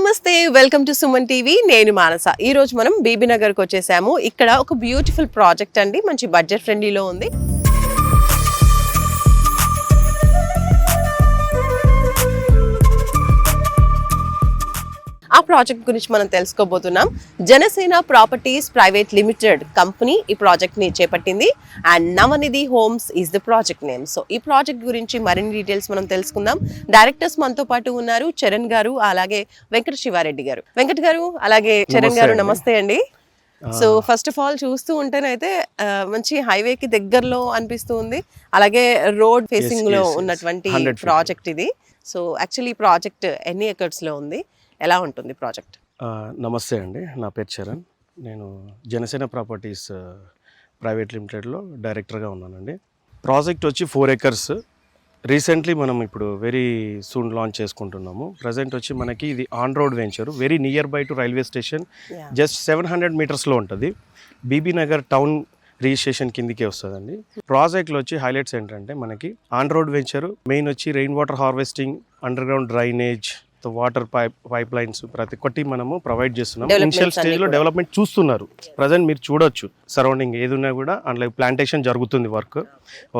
నమస్తే, welcome to Suman TV. నేను మానస. ఈ రోజు మనం బీబీ నగర్కి వచ్చేసాము. ఇక్కడ ఒక బ్యూటిఫుల్ ప్రాజెక్ట్ అండి, మంచి బడ్జెట్ ఫ్రెండ్లీలో ఉంది. ఆ ప్రాజెక్ట్ గురించి మనం తెలుసుకోబోతున్నాం. Janasena properties private limited company ఈ ప్రాజెక్ట్ ని చేపట్టింది and Navanidhi homes is the project name. So ఈ ప్రాజెక్ట్ గురించి మరిన్ని డీటెయిల్స్ మనం తెలుసుకుందాం. డైరెక్టర్స్ మనతో పాటు ఉన్నారు, చరణ్ గారు అలాగే వెంకట శివారెడ్డి గారు. వెంకట్ గారు అలాగే చరణ్ గారు, నమస్తే అండి. సో ఫస్ట్ ఆఫ్ ఆల్ చూస్తూ ఉంటేనైతే మంచి హైవేకి దగ్గరలో అనిపిస్తూ ఉంది, అలాగే రోడ్ ఫేసింగ్ లో ఉన్నటువంటి ప్రాజెక్ట్ ఇది. సో యాక్చువల్లీ ఈ ప్రాజెక్ట్ ఎన్ని ఎకర్స్ లో ఉంది, ఎలా ఉంటుంది ప్రాజెక్ట్? నమస్తే అండి, నా పేరు చరణ్. నేను జనసేన ప్రాపర్టీస్ ప్రైవేట్ లిమిటెడ్లో డైరెక్టర్గా ఉన్నానండి. ప్రాజెక్ట్ వచ్చి 4 acres. రీసెంట్లీ మనం ఇప్పుడు వెరీ సూన్ లాంచ్ చేసుకుంటున్నాము. ప్రజెంట్ వచ్చి మనకి ఇది on road venture, very near by to railway station, just 700 మీటర్స్లో ఉంటుంది. బీబీ నగర్ టౌన్ రిజిస్ట్రేషన్ కిందికే వస్తుందండి. ప్రాజెక్ట్లో వచ్చి హైలైట్స్ ఏంటంటే మనకి ఆన్ రోడ్ వెంచర్, మెయిన్ వచ్చి rain water harvesting, under ground drainage, water pipe lines ప్రతి ఒక్కటి మనము ప్రొవైడ్ చేస్తున్నాం. ఇనిషియల్ స్టేజ్ లో డెవలప్మెంట్ చూస్తున్నారు. ప్రజెంట్ మీరు చూడొచ్చు, సరౌండింగ్ ఏదున్నా కూడా అందులో ప్లాంటేషన్ జరుగుతుంది వర్క్.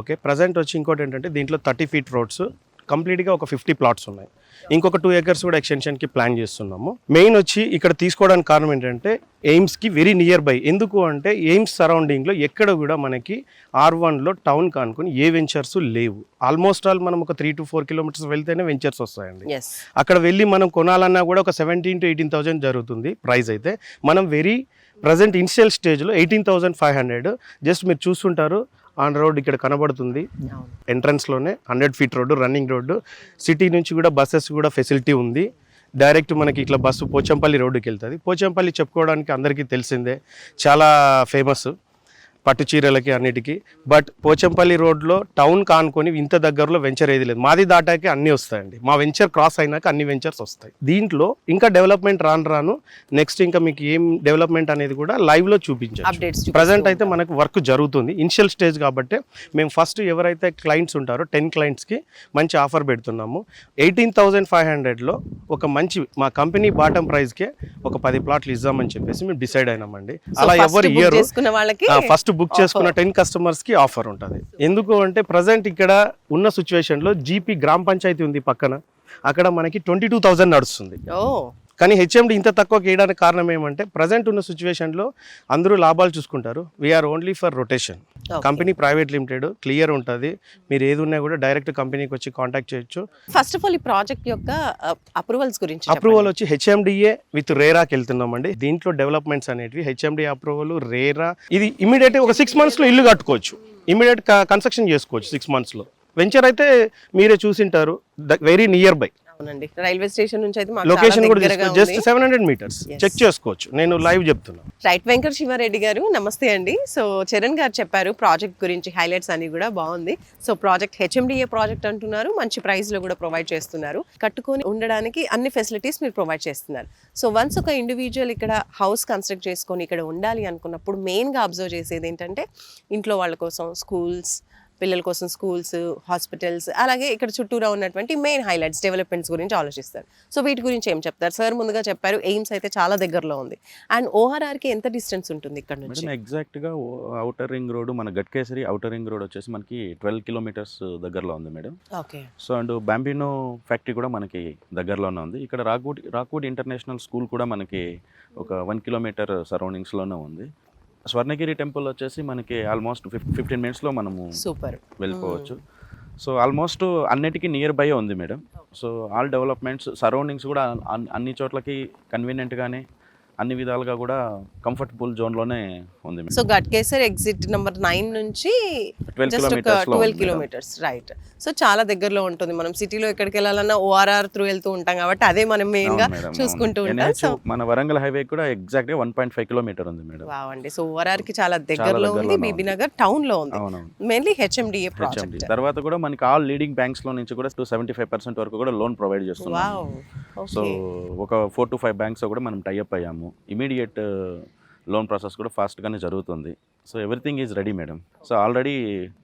ఓకే, ప్రజెంట్ వచ్చి ఇంకోటి ఏంటంటే దీంట్లో 30 feet రోడ్స్ కంప్లీట్గా ఒక 50 plots ఉన్నాయి. ఇంకొక 2 acres కూడా ఎక్స్టెన్షన్కి ప్లాన్ చేస్తున్నాము. మెయిన్ వచ్చి ఇక్కడ తీసుకోవడానికి కారణం ఏంటంటే ఎయిమ్స్కి వెరీ నియర్ బై. ఎందుకు అంటే ఎయిమ్స్ సరౌండింగ్లో ఎక్కడ కూడా మనకి R1లో టౌన్ కానుకొని ఏ వెంచర్స్ లేవు. ఆల్మోస్ట్ ఆల్ మనం ఒక 3 to 4 kilometers వెళ్తేనే వెంచర్స్ వస్తాయండి. అక్కడ వెళ్ళి మనం కొనాలన్నా కూడా ఒక 17,000 to 18,000 జరుగుతుంది ప్రైస్. అయితే మనం వెరీ ప్రజెంట్ ఇనిషియల్ స్టేజ్లో 18,500 జస్ట్ మీరు చూస్తుంటారు. ఆన్ రోడ్ ఇక్కడ కనబడుతుంది, ఎంట్రన్స్లోనే 100 feet road, running road. City నుంచి కూడా బస్సెస్ కూడా ఫెసిలిటీ ఉంది. డైరెక్ట్ మనకి ఇట్లా బస్సు పోచంపల్లి రోడ్డుకి వెళ్తుంది. పోచంపల్లి చెప్పుకోవడానికి అందరికీ తెలిసిందే, చాలా ఫేమస్ పట్టు చీరలకి అన్నిటికీ. బట్ పోచంపల్లి రోడ్లో టౌన్ కానుకొని ఇంత దగ్గరలో వెంచర్ ఏది లేదు. మాది దాటాకే అన్నీ వస్తాయండి. మా వెంచర్ క్రాస్ అయినాక అన్ని వెంచర్స్ వస్తాయి. దీంట్లో ఇంకా డెవలప్మెంట్ రాను నెక్స్ట్ ఇంకా మీకు ఏం డెవలప్మెంట్ అనేది కూడా లైవ్లో చూపించారు. ప్రజెంట్ అయితే మనకు వర్క్ జరుగుతుంది, ఇనిషియల్ స్టేజ్ కాబట్టి. మేము ఫస్ట్ ఎవరైతే క్లయింట్స్ ఉంటారో 10 clientsకి మంచి ఆఫర్ పెడుతున్నాము. 18,500లో ఒక మంచి మా కంపెనీ బాటమ్ ప్రైస్కే ఒక 10 plots ఇద్దామని చెప్పేసి మేము డిసైడ్ అయినామండి. అలా ఎవరు ఇయర్ ఫస్ట్ బుక్ చేసుకున్న 10 customers కి ఆఫర్ ఉంటుంది. ఎందుకు అంటే ప్రజెంట్ ఇక్కడ ఉన్న సిచ్యువేషన్లో జీపీ గ్రామ పంచాయతీ ఉంది పక్కన, అక్కడ మనకి 22,000 నడుస్తుంది. కానీ హెచ్ఎండి ఇంత తక్కువ వేయడానికి కారణం ఏమంటే ప్రజెంట్ ఉన్న సిచ్యువేషన్లో అందరూ లాభాలు చూసుకుంటారు. We are only for rotation. Company private limited, clear ఉంటుంది. మీరు ఏది ఉన్నా కూడా డైరెక్ట్ కంపెనీకి వచ్చి కాంటాక్ట్ చేయొచ్చు. ఫస్ట్ ఆఫ్ ఆల్ ఈ ప్రాజెక్ట్ యొక్క అప్రూవల్స్ గురించి. అప్రూవల్ వచ్చి హెచ్ఎండిఏ విత్ రేరాకి వెళ్తున్నామండి. దీంట్లో డెవలప్మెంట్స్ అనేవి హెచ్ఎండిఏ అప్రూవల్, రేరా. ఇది ఇమీడియట్ ఒక 6 monthsలో ఇల్లు కట్టుకోవచ్చు, ఇమీడియట్ కన్స్ట్రక్షన్ చేసుకోవచ్చు 6 monthsలో. వెంచర్ అయితే మీరే చూసింటారు, very near by. Railway station నుంచి అయితే లొకేషన్ కూడా జస్ట్ 700 meters చెక్ చేసుకోవచ్చు. నేను లైవ్ చెప్తున్నాను. రైట్. వెంకట శివారెడ్డి గారు నమస్తే అండి. సో చరణ్ గారు చెప్పారు ప్రాజెక్ట్ గురించి, హైలైట్స్ అన్ని కూడా బాగుంది. సో ప్రాజెక్ట్ హెచ్ఎండిఏ ప్రాజెక్ట్ అంటున్నారు, మంచి ప్రైస్ లో కూడా ప్రొవైడ్ చేస్తున్నారు. కట్టుకొని ఉండడానికి అన్ని ఫెసిలిటీస్ మీరు ప్రొవైడ్ చేస్తున్నారు. సో వన్స్ ఒక ఇండివిజువల్ ఇక్కడ హౌస్ కన్స్ట్రక్ట్ చేసుకొని ఇక్కడ ఉండాలి అనుకున్నప్పుడు మెయిన్ గా అబ్జర్వ్ చేసేది ఏంటంటే ఇంట్లో వాళ్ళ కోసం స్కూల్స్, పిల్లల కోసం స్కూల్స్, హాస్పిటల్స్, అలాగే ఇక్కడ చుట్టూరా ఉన్నటువంటి మెయిన్ హైలైట్స్, డెవలప్మెంట్స్ గురించి ఆలోచిస్తారు. సో వీటి గురించి ఏం చెప్తారు సార్? ముందుగా చెప్పారు ఎయిమ్స్ అయితే చాలా దగ్గరలో ఉంది, అండ్ ఓఆర్ఆర్కి ఎంత డిస్టెన్స్ ఉంటుంది ఇక్కడ నుంచి? ఎగ్జాక్ట్గా అవుటర్ రింగ్ రోడ్, మన గట్కేసరి అవుటర్ రింగ్ రోడ్ వచ్చేసి మనకి 12 kilometers దగ్గరలో ఉంది madam. Okay. So and Bambino factory కూడా మనకి దగ్గరలోనే ఉంది. ఇక్కడ రాక్వుడ్ ఇంటర్నేషనల్ స్కూల్ కూడా మనకి ఒక 1 kilometer సరౌండింగ్స్లోనే ఉంది. స్వర్ణగిరి టెంపుల్ వచ్చేసి మనకి ఆల్మోస్ట్ 15 minutesలో మనము వెళ్ళిపోవచ్చు. సో ఆల్మోస్ట్ అన్నిటికీ నియర్ బై ఉంది madam. So all developments, surroundings కూడా అన్ని చోట్లకి కన్వీనియంట్గానే, అన్ని విధాలుగా కూడా కంఫర్టబుల్ జోన్లోనే ఉంది. సో గట్కేసర్ ఎగ్జిట్ నెంబర్ 9 నుంచి 12 kilometers, రైట్. సో చాలా దగ్గరలో ఉంటుంది. మనం సిటీలో ఎక్కడికి వెళ్ళాలన్నా ఓఆర్ఆర్ త్రూ వెళ్తూ ఉంటాం కాబట్టి అదే మనం మెయిన్ గా చూసుకుంటూ ఉంటాం. సో మన వరంగల్ హైవే కూడా ఎగ్జాక్ట్గా 1.5 kilometers ఉంది మేడం. వావ్ అండి. సో ఓఆర్ఆర్ కి చాలా దగ్గరలో ఉంది, బీబీ నగర్ టౌన్ లో ఉంది. Mainly HMDA project. తర్వాత కూడా మనకి ఆల్ లీడింగ్ బ్యాంక్స్ లో నుంచి కూడా 75% వరకు కూడా లోన్ ప్రొవైడ్ చేస్తున్నాం. సో ఒక 4 to 5 banks కూడా మనం టైఅప్ అయ్యాము. ఇమీడియట్ లోన్ ప్రాసెస్ కూడా ఫాస్ట్గానే జరుగుతుంది. So everything is ready madam. So already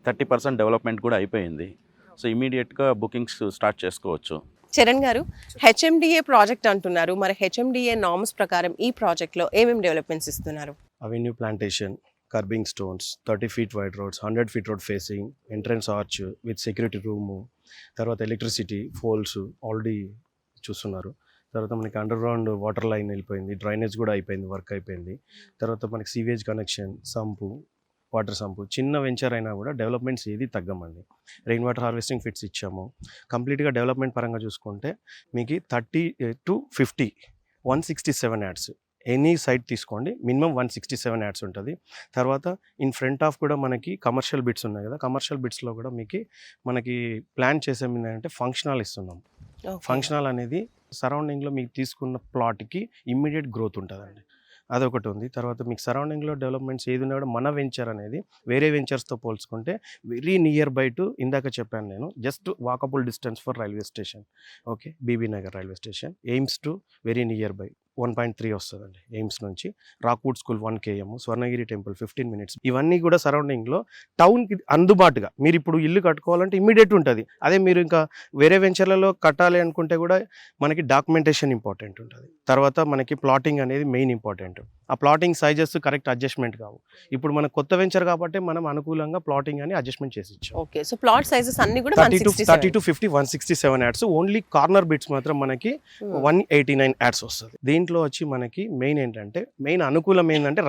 30% development కూడా అయిపోయింది. సో ఇమీడియట్గా బుకింగ్స్ స్టార్ట్ చేసుకోవచ్చు. చరణ్ గారు, హెచ్ఎండిఏ ప్రాజెక్ట్ అంటున్నారు, మరి హెచ్ఎండిఏ నార్మ్స్ ప్రకారం ఈ ప్రాజెక్ట్లో ఏమేమి డెవలప్మెంట్స్ ఇస్తున్నారు? Avenue plantation, curbing stones, 30 feet wide roads, 100 feet road facing, entrance arch with security room, తర్వాత ఎలక్ట్రిసిటీ పోల్స్ ఆల్రెడీ చూస్తున్నారు. తర్వాత మనకి అండర్ గ్రౌండ్ వాటర్ లైన్ వెళ్ళిపోయింది, డ్రైనేజ్ కూడా అయిపోయింది, వర్క్ అయిపోయింది. తర్వాత మనకి sewage connection, sump, water sump. చిన్న వెంచర్ అయినా కూడా డెవలప్మెంట్స్ ఏది తగ్గమండి. రెయిన్ వాటర్ హార్వెస్టింగ్ ఫిట్స్ ఇచ్చాము. కంప్లీట్గా డెవలప్మెంట్ పరంగా చూసుకుంటే మీకు 30 to 50 167 యాడ్స్ ఎనీ సైట్ తీసుకోండి, మినిమం 167 యాడ్స్ ఉంటుంది. తర్వాత ఇన్ ఫ్రంట్ ఆఫ్ కూడా మనకి కమర్షియల్ బిట్స్ ఉన్నాయి కదా, కమర్షియల్ బిట్స్లో కూడా మనకి ప్లాన్ చేసాం ఏంటంటే ఫంక్షనల్ ఇస్తున్నాం. ఫంక్షనల్ అనేది సరౌండింగ్లో మీకు తీసుకున్న ప్లాట్కి ఇమ్మీడియట్ గ్రోత్ ఉంటుందండి, అదొకటి ఉంది. తర్వాత మీకు సరౌండింగ్లో డెవలప్మెంట్స్ ఏది ఉన్నా కూడా మన వెంచర్ అనేది వేరే వెంచర్స్తో పోల్చుకుంటే వెరీ నియర్ బై టు, ఇందాక చెప్పాను నేను, just walkable distance for railway station. Okay, Bibinagar railway station. AIIMS to very near by 1.3 వస్తుందండి ఎయిమ్స్ నుంచి. Rockwood school 1 km, Swarnagiri temple 15 minutes. ఇవన్నీ కూడా సరౌండింగ్లో టౌన్కి అందుబాటుగా. మీరు ఇప్పుడు ఇల్లు కట్టుకోవాలంటే ఇమ్మీడియట్ ఉంటుంది. అదే మీరు ఇంకా వేరే వెంచర్లలో కట్టాలి అనుకుంటే కూడా మనకి డాక్యుమెంటేషన్ ఇంపార్టెంట్ ఉంటుంది. తర్వాత మనకి ప్లాటింగ్ అనేది మెయిన్ ఇంపార్టెంట్. ఆ ప్లాటింగ్ సైజెస్ కరెక్ట్ అడ్జస్ట్మెంట్ కావు. ఇప్పుడు మన కొత్త వెంచర్ కాబట్టి మనం అనుకూలంగా ప్లాటింగ్ అని అడ్జస్ట్మెంట్ చేసి ఇచ్చాం. ఓకే, సో ప్లాట్ సైజెస్ అన్ని కూడా 30 to 50 167 ads. Only corner bits మాత్రం మనకి 189 యాడ్స్ వస్తుంది. దీంట్లో వచ్చి మనకి మెయిన్ అనుకూలం ఏంటంటే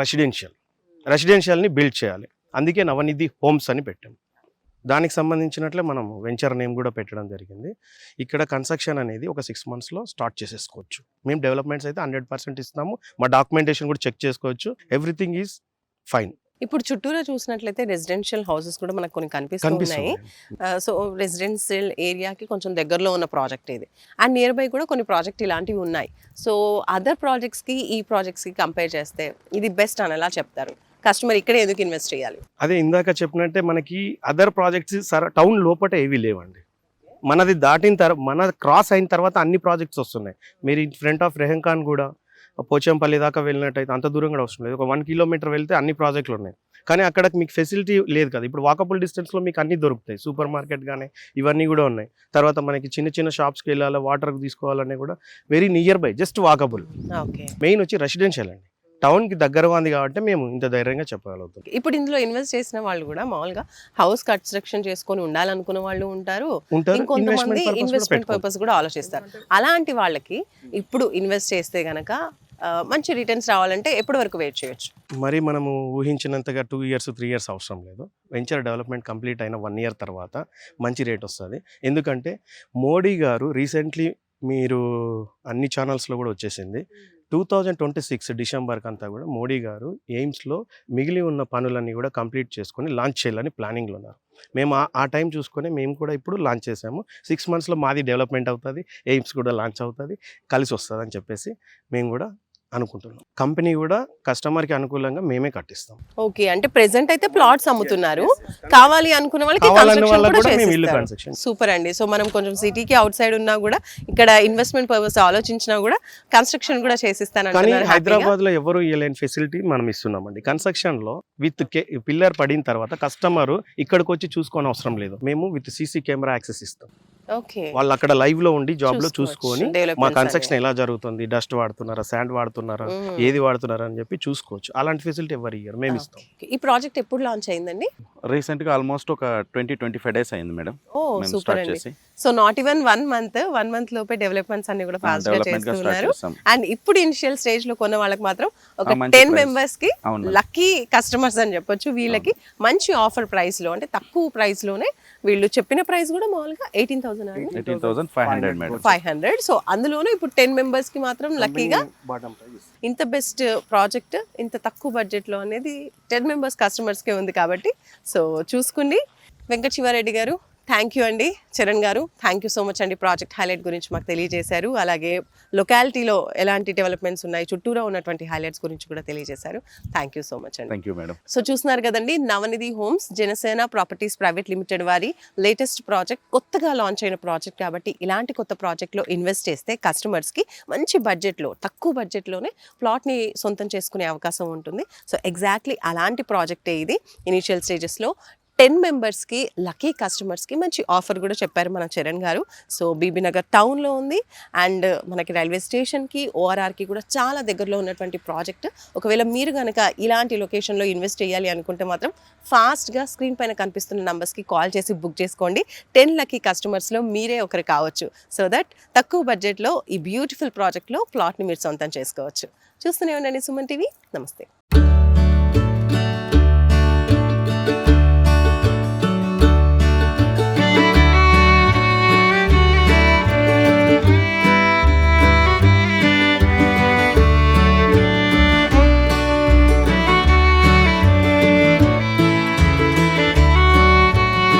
రెసిడెన్షియల్ని బిల్డ్ చేయాలి. అందుకే నవనిధి హోమ్స్ అని పెట్టాం. దానికి సంబంధించినట్లే మనం వెంచర్ నేమ్ కూడా పెట్టడం జరిగింది. ఇక్కడ కన్స్ట్రక్షన్ అనేది ఒక 6 monthsలో స్టార్ట్ చేసేసుకోవచ్చు. మేము డెవలప్మెంట్స్ అయితే 100% ఇస్తాము. మా డాక్యుమెంటేషన్ కూడా చెక్ చేసుకోవచ్చు. Everything is fine. ఇప్పుడు చుట్టూరా చూసినట్లయితే రెసిడెన్షియల్ హౌసెస్ కూడా మనకు కొన్ని కనిపిస్తున్నాయి. సో రెసిడెన్షియల్ ఏరియాకి కొంచెం దగ్గరలో ఉన్న ప్రాజెక్ట్ ఇది, అండ్ నియర్ బై కూడా కొన్ని ప్రాజెక్ట్ ఇలాంటివి ఉన్నాయి. సో అదర్ ప్రాజెక్ట్స్కి ఈ ప్రాజెక్ట్స్కి కంపేర్ చేస్తే ఇది బెస్ట్ అని ఎలా చెప్తారు? కస్టమర్ ఇక్కడే ఎందుకు ఇన్వెస్ట్ చేయాలి? అదే ఇందాక చెప్పినట్టే మనకి అదర్ ప్రాజెక్ట్స్ టౌన్ లోపల ఏవి లేవండి. మనది దాటిన తర్వాత, మన క్రాస్ అయిన తర్వాత అన్ని ప్రాజెక్ట్స్ వస్తున్నాయి. మీరు ఫ్రంట్ ఆఫ్ రెహంఖాన్ కూడా పోచంపల్లి దాకా వెళ్ళినట్టయితే అంత దూరం కూడా అవసరం లేదు. ఒక 1 kilometer వెళ్తే అన్ని ప్రాజెక్టులు ఉన్నాయి. కానీ అక్కడ మీకు ఫెసిలిటీ లేదు కదా. ఇప్పుడు వాకబుల్ డిస్టెన్స్లో మీకు అన్నీ దొరుకుతాయి. సూపర్ మార్కెట్ కానీ ఇవన్నీ కూడా ఉన్నాయి. తర్వాత మనకి చిన్న చిన్న షాప్స్కి వెళ్ళాలి, వాటర్ తీసుకోవాలనే కూడా very near by, just walkable. Main వచ్చి రెసిడెన్షియల్ అండి, టౌన్కి దగ్గరగా ఉంది కాబట్టి మేము ఇంత ధైర్యంగా చెప్పగలుగుతాం. ఇప్పుడు ఇందులో ఇన్వెస్ట్ చేసిన వాళ్ళు కూడా మామూలుగా హౌస్ కన్స్ట్రక్షన్ చేసుకొని ఉండాలనుకున్న వాళ్ళు ఉంటారు, ఇంకొంతమంది ఇన్వెస్ట్మెంట్ పర్పస్ కూడా ఆలోచిస్తారు. అలాంటి వాళ్ళకి ఇప్పుడు ఇన్వెస్ట్ చేస్తే గనక మంచి రిటర్న్స్ రావాలంటే ఎప్పటి వరకు వెయిట్ చేయొచ్చు? మరి మనము ఊహించినంతగా 2 years 3 years అవసరం లేదు. వెంచర్ డెవలప్మెంట్ కంప్లీట్ అయిన 1 year తర్వాత మంచి రేట్ వస్తుంది. ఎందుకంటే మోడీ గారు రీసెంట్లీ, మీరు అన్ని ఛానల్స్లో కూడా వచ్చేసింది, 2026 డిసెంబర్కి అంతా కూడా మోడీ గారు ఎయిమ్స్లో మిగిలి ఉన్న పనులన్నీ కూడా కంప్లీట్ చేసుకొని లాంచ్ చేయాలని ప్లానింగ్లో ఉన్నారు. మేము ఆ టైం చూసుకొని మేము కూడా ఇప్పుడు లాంచ్ చేసాము. 6 monthsలో మాది డెవలప్మెంట్ అవుతుంది, ఎయిమ్స్ కూడా లాంచ్ అవుతుంది, కలిసి వస్తుంది అని చెప్పేసి మేము కూడా అనుకుంటున్నాం. కంపెనీ కూడా కస్టమర్కి అనుకూలంగా మేమే కట్టిస్తాం. ఓకే, అంటే ప్రెసెంట్ అయితే ప్లాట్స్ అమ్ముతున్నారు, కావాలి అనుకున్న వాళ్ళకి కన్స్ట్రక్షన్. సూపర్ అండి. సో మనం కొంచెం సిటీకి అవుట్ సైడ్ ఉన్నా కూడా ఇక్కడ ఇన్వెస్ట్మెంట్ పర్పస్ ఆలోచించినా కూడా కన్స్ట్రక్షన్ కూడా చేసిస్తాను. కానీ హైదరాబాద్ లో ఎవరు ఇవ్వలేని ఫెసిలిటీ మనం ఇస్తున్నామండి. కన్స్ట్రక్షన్ లో విత్ పిల్లర్ పడిన తర్వాత కస్టమర్ ఇక్కడికి వచ్చి చూసుకోని అవసరం లేదు. మేము విత్ సీసీ కెమెరా యాక్సెస్ ఇస్తాం. వాళ్ళు అక్కడ లైవ్ లో ఉండి జాబ్ లో చూసుకొని మా కన్స్ట్రక్షన్ ఎలా జరుగుతుంది, డస్ట్ వాడుతున్నారా, శాండ్ వాడుతున్నారా, ఏది వాడుతున్నారా అని చెప్పి చూసుకోవచ్చు. అలాంటి ఫెసిలిటీ ఎవరు ఇయర్ మేము ఇస్తాం. ఈ ప్రాజెక్ట్ ఎప్పుడు లాంచ్ అయిందండి? రీసెంట్ గా ఆల్మోస్ట్ ఒక 20-25 days అయింది మేడం. ఓ సూపర్ అండి. సో నాట్ ఈవెన్ 1 month లోపే డెవలప్మెంట్స్ అన్ని కూడా ఫాస్ట్ గా చేస్తున్నారు. అండ్ ఇప్పుడు ఇనిషియల్ స్టేజ్ లో కొన్న వాళ్ళకి మాత్రం ఒక 10 members కి లక్కీ కస్టమర్స్ అని చెప్పొచ్చు. వీళ్ళకి మంచి ఆఫర్ ప్రైస్ లో, అంటే తక్కువ ప్రైస్ లోనే, వీళ్ళు చెప్పిన ప్రైస్ కూడా మామూలుగా 18,500. సో అందులోనూ ఇప్పుడు 10 members కి మాత్రం లక్కీగా ఇంత బెస్ట్ ప్రాజెక్ట్ ఇంత తక్కువ బడ్జెట్ లో అనేది 10 members కస్టమర్స్ కే ఉంది కాబట్టి సో చూసుకోండి. వెంకట శివారెడ్డి గారు, థ్యాంక్ యూ అండి. చరణ్ గారు, థ్యాంక్ యూ సో మచ్ అండి. ప్రాజెక్ట్ హైలైట్ గురించి మాకు తెలియజేశారు, అలాగే లొకాలిటీలో ఎలాంటి డెవలప్మెంట్స్ ఉన్నాయి, చుట్టూరా ఉన్నటువంటి హైలైట్స్ గురించి కూడా తెలియజేశారు. థ్యాంక్ యూ సో మచ్ అండి. Thank you madam. సో చూస్తున్నారు కదండి, Navanidhi homes Janasena properties private limited వారి లేటెస్ట్ ప్రాజెక్ట్, కొత్తగా లాంచ్ అయిన ప్రాజెక్ట్ కాబట్టి ఇలాంటి కొత్త ప్రాజెక్ట్లో ఇన్వెస్ట్ చేస్తే కస్టమర్స్కి మంచి బడ్జెట్లో, తక్కువ బడ్జెట్లోనే ప్లాట్ని సొంతం చేసుకునే అవకాశం ఉంటుంది. సో ఎగ్జాక్ట్లీ అలాంటి ప్రాజెక్టే ఇది. ఇనిషియల్ స్టేజెస్లో 10 మెంబర్స్కి లక్కీ కస్టమర్స్కి మంచి ఆఫర్ కూడా చెప్పారు మన చరణ్ గారు. సో బీబీ నగర్ టౌన్లో ఉంది అండ్ మనకి రైల్వే స్టేషన్కి ఓఆర్ఆర్కి కూడా చాలా దగ్గరలో ఉన్నటువంటి ప్రాజెక్ట్. ఒకవేళ మీరు కనుక ఇలాంటి లొకేషన్లో ఇన్వెస్ట్ చేయాలి అనుకుంటే మాత్రం ఫాస్ట్గా స్క్రీన్ పైన కనిపిస్తున్న నంబర్స్కి కాల్ చేసి బుక్ చేసుకోండి. 10 లక్కీ కస్టమర్స్లో మీరే ఒకరు కావచ్చు. సో దట్ తక్కువ బడ్జెట్లో ఈ బ్యూటిఫుల్ ప్రాజెక్ట్లో ప్లాట్ని మీరు సొంతం చేసుకోవచ్చు. చూస్తూనే ఉండండి సుమన్ టీవీ. నమస్తే.